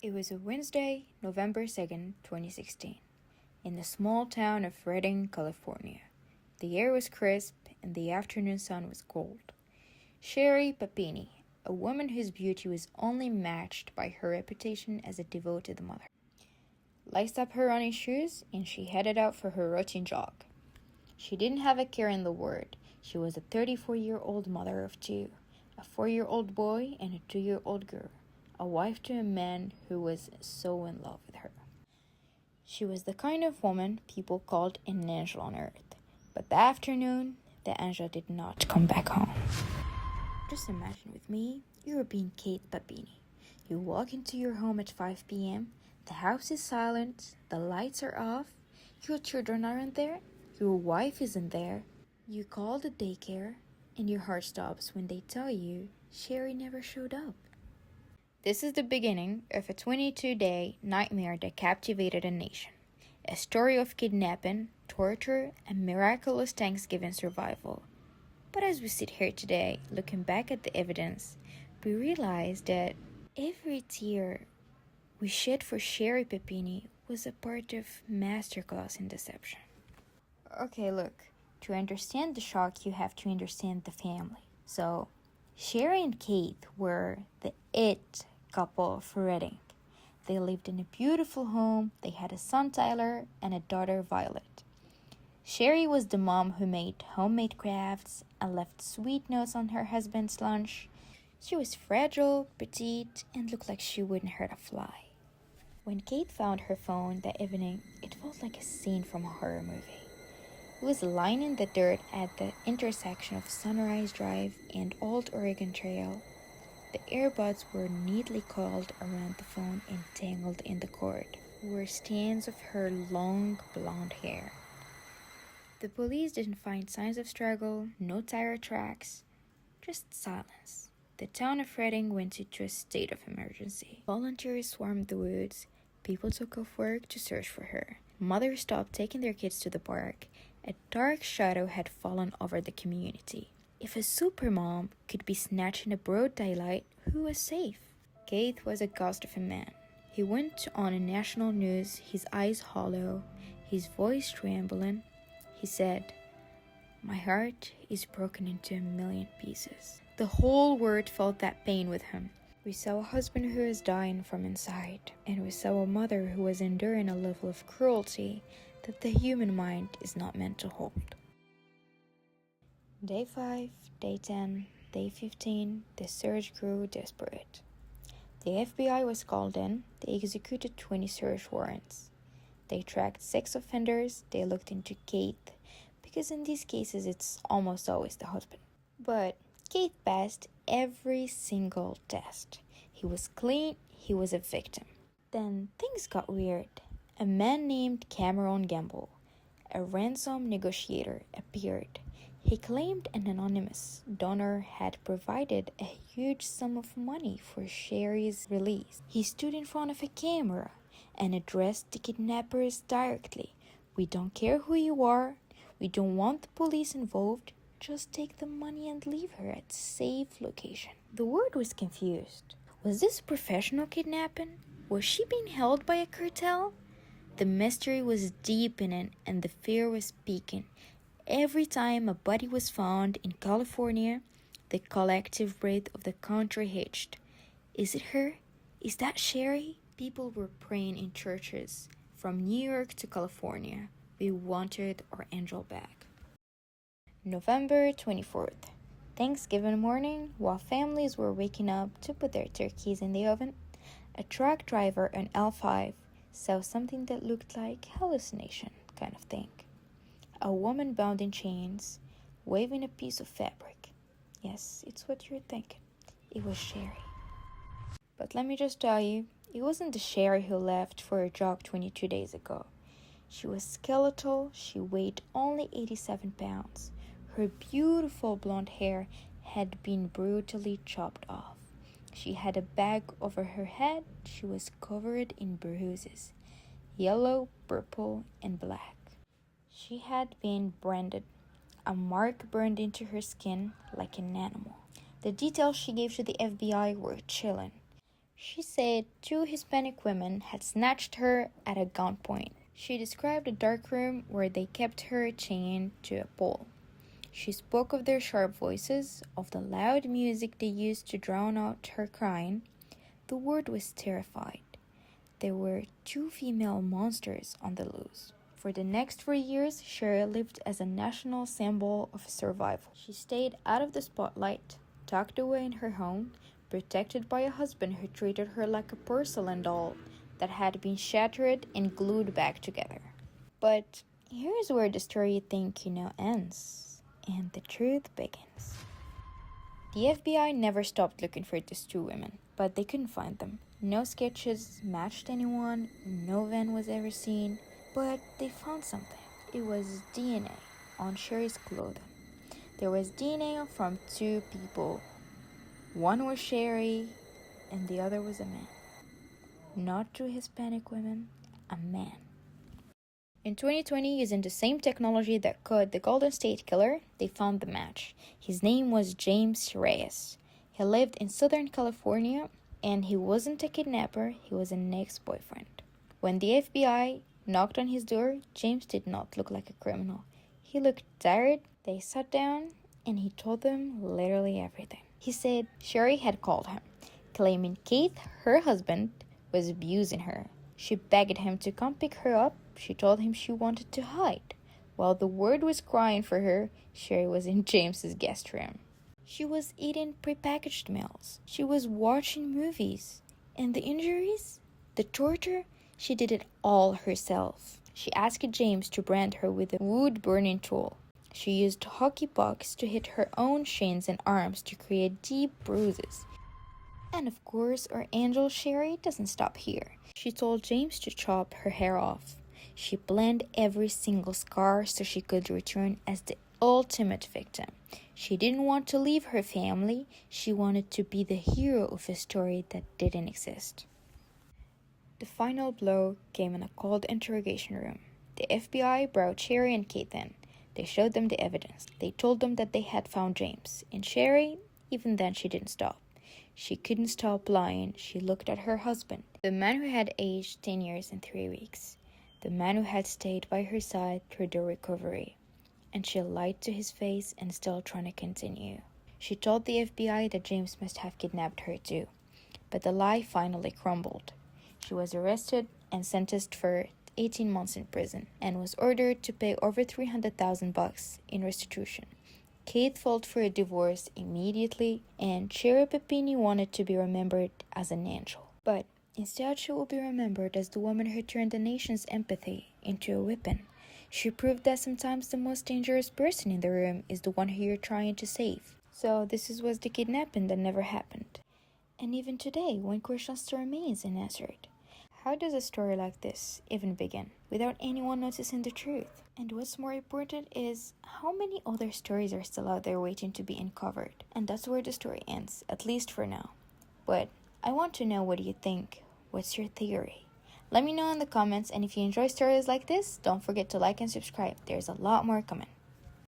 It was a Wednesday, November 2nd, 2016, in the small town of Redding, California. The air was crisp and the afternoon sun was cold. Sherri Papini, a woman whose beauty was only matched by her reputation as a devoted mother, laced up her running shoes and she headed out for her routine jog. She didn't have a care in the world. She was a 34-year-old mother of two, a 4-year-old boy and a 2-year-old girl, a wife to a man who was so in love with her. She was the kind of woman people called an angel on earth. But that afternoon, the angel did not come back home. Just imagine with me, you're being Kate Papini. You walk into your home at 5 p.m., the house is silent, the lights are off, your children aren't there, your wife isn't there. You call the daycare, and your heart stops when they tell you Sherri never showed up. This is the beginning of a 22-day nightmare that captivated a nation. A story of kidnapping, torture, and miraculous Thanksgiving survival. But as we sit here today, looking back at the evidence, we realize that every tear we shed for Sherri Papini was a part of masterclass in deception. Okay, look, to understand the shock, you have to understand the family. So, Sherri and Kate were the it couple for Redding. They lived in a beautiful home, they had a son Tyler and a daughter Violet. Sherri was the mom who made homemade crafts and left sweet notes on her husband's lunch. She was fragile, petite, and looked like she wouldn't hurt a fly. When Kate found her phone that evening, it felt like a scene from a horror movie. It was lying in the dirt at the intersection of Sunrise Drive and Old Oregon Trail. The earbuds were neatly coiled around the phone and tangled in the cord were strands of her long blonde hair. The police didn't find signs of struggle, no tire tracks, just silence. The town of Redding went into a state of emergency. Volunteers swarmed the woods. People took off work to search for her. Mothers stopped taking their kids to the park. A dark shadow had fallen over the community. If a supermom could be snatched in a broad daylight, who was safe? Keith was a ghost of a man. He went on a national news, his eyes hollow, his voice trembling. He said, "My heart is broken into a million pieces." The whole world felt that pain with him. We saw a husband who was dying from inside, and we saw a mother who was enduring a level of cruelty that the human mind is not meant to hold. Day 5, Day 10, Day 15, the search grew desperate. The FBI was called in. They executed 20 search warrants. They tracked 6 offenders. They looked into Kate, because in these cases it's almost always the husband. But Kate passed every single test. He was clean, he was a victim. Then things got weird. A man named Cameron Gamble, a ransom negotiator, appeared. He claimed an anonymous donor had provided a huge sum of money for Sherri's release. He stood in front of a camera and addressed the kidnappers directly. "We don't care who you are. We don't want the police involved. Just take the money and leave her at a safe location." The world was confused. Was this professional kidnapping? Was she being held by a cartel? The mystery was deepening and the fear was peaking. Every time a body was found in California, the collective breath of the country hitched. Is it her? Is that Sherri? People were praying in churches from New York to California. We wanted our angel back. November 24th, Thanksgiving morning, while families were waking up to put their turkeys in the oven, a truck driver on L5 saw something that looked like hallucination kind of thing. A woman bound in chains, waving a piece of fabric. Yes, it's what you're thinking. It was Sherri. But let me just tell you, it wasn't the Sherri who left for a jog 22 days ago. She was skeletal, she weighed only 87 pounds. Her beautiful blonde hair had been brutally chopped off. She had a bag over her head. She was covered in bruises, yellow, purple, and black. She had been branded, a mark burned into her skin like an animal. The details she gave to the FBI were chilling. She said 2 Hispanic women had snatched her at a gunpoint. She described a dark room where they kept her chained to a pole. She spoke of their sharp voices, of the loud music they used to drown out her crying. The word was terrified. There were 2 female monsters on the loose. For the next 4 years, Sherri lived as a national symbol of survival. She stayed out of the spotlight, tucked away in her home, protected by a husband who treated her like a porcelain doll that had been shattered and glued back together. But here's where the story you think you know ends, and the truth begins. The FBI never stopped looking for these 2 women, but they couldn't find them. No sketches matched anyone, no van was ever seen, but they found something. It was DNA on Sherri's clothing. There was DNA from 2 people. One was Sherri, and the other was a man. Not 2 Hispanic women, a man. In 2020, using the same technology that caught the Golden State Killer, they found the match. His name was James Reyes. He lived in Southern California, and he wasn't a kidnapper, he was an ex-boyfriend. When the FBI knocked on his door, James did not look like a criminal. He looked tired. They sat down, and he told them literally everything. He said Sherri had called him, claiming Keith, her husband, was abusing her. She begged him to come pick her up. She told him she wanted to hide. While the world was crying for her, Sherri was in James's guest room. She was eating prepackaged meals. She was watching movies. And the injuries? The torture? She did it all herself. She asked James to brand her with a wood-burning tool. She used hockey pucks to hit her own shins and arms to create deep bruises. And of course, our angel Sherri doesn't stop here. She told James to chop her hair off. She planned every single scar so she could return as the ultimate victim. She didn't want to leave her family. She wanted to be the hero of a story that didn't exist. The final blow came in a cold interrogation room. The FBI brought Sherri and Keith in. They showed them the evidence. They told them that they had found James. And Sherri, even then, she didn't stop. She couldn't stop lying. She looked at her husband, the man who had aged 10 years and 3 weeks, the man who had stayed by her side through the recovery. And she lied to his face and still trying to continue. She told the FBI that James must have kidnapped her too. But the lie finally crumbled. She was arrested and sentenced for 18 months in prison and was ordered to pay over $300,000 in restitution. Keith filed for a divorce immediately, and Sherri Papini wanted to be remembered as an angel. But instead, she will be remembered as the woman who turned the nation's empathy into a weapon. She proved that sometimes the most dangerous person in the room is the one who you're trying to save. So this was the kidnapping that never happened. And even today, one question still remains unanswered. How does a story like this even begin without anyone noticing the truth? And what's more important is how many other stories are still out there waiting to be uncovered. And that's where the story ends, at least for now. But I want to know, what do you think? What's your theory? Let me know in the comments, and if you enjoy stories like this, don't forget to like and subscribe. There's a lot more coming.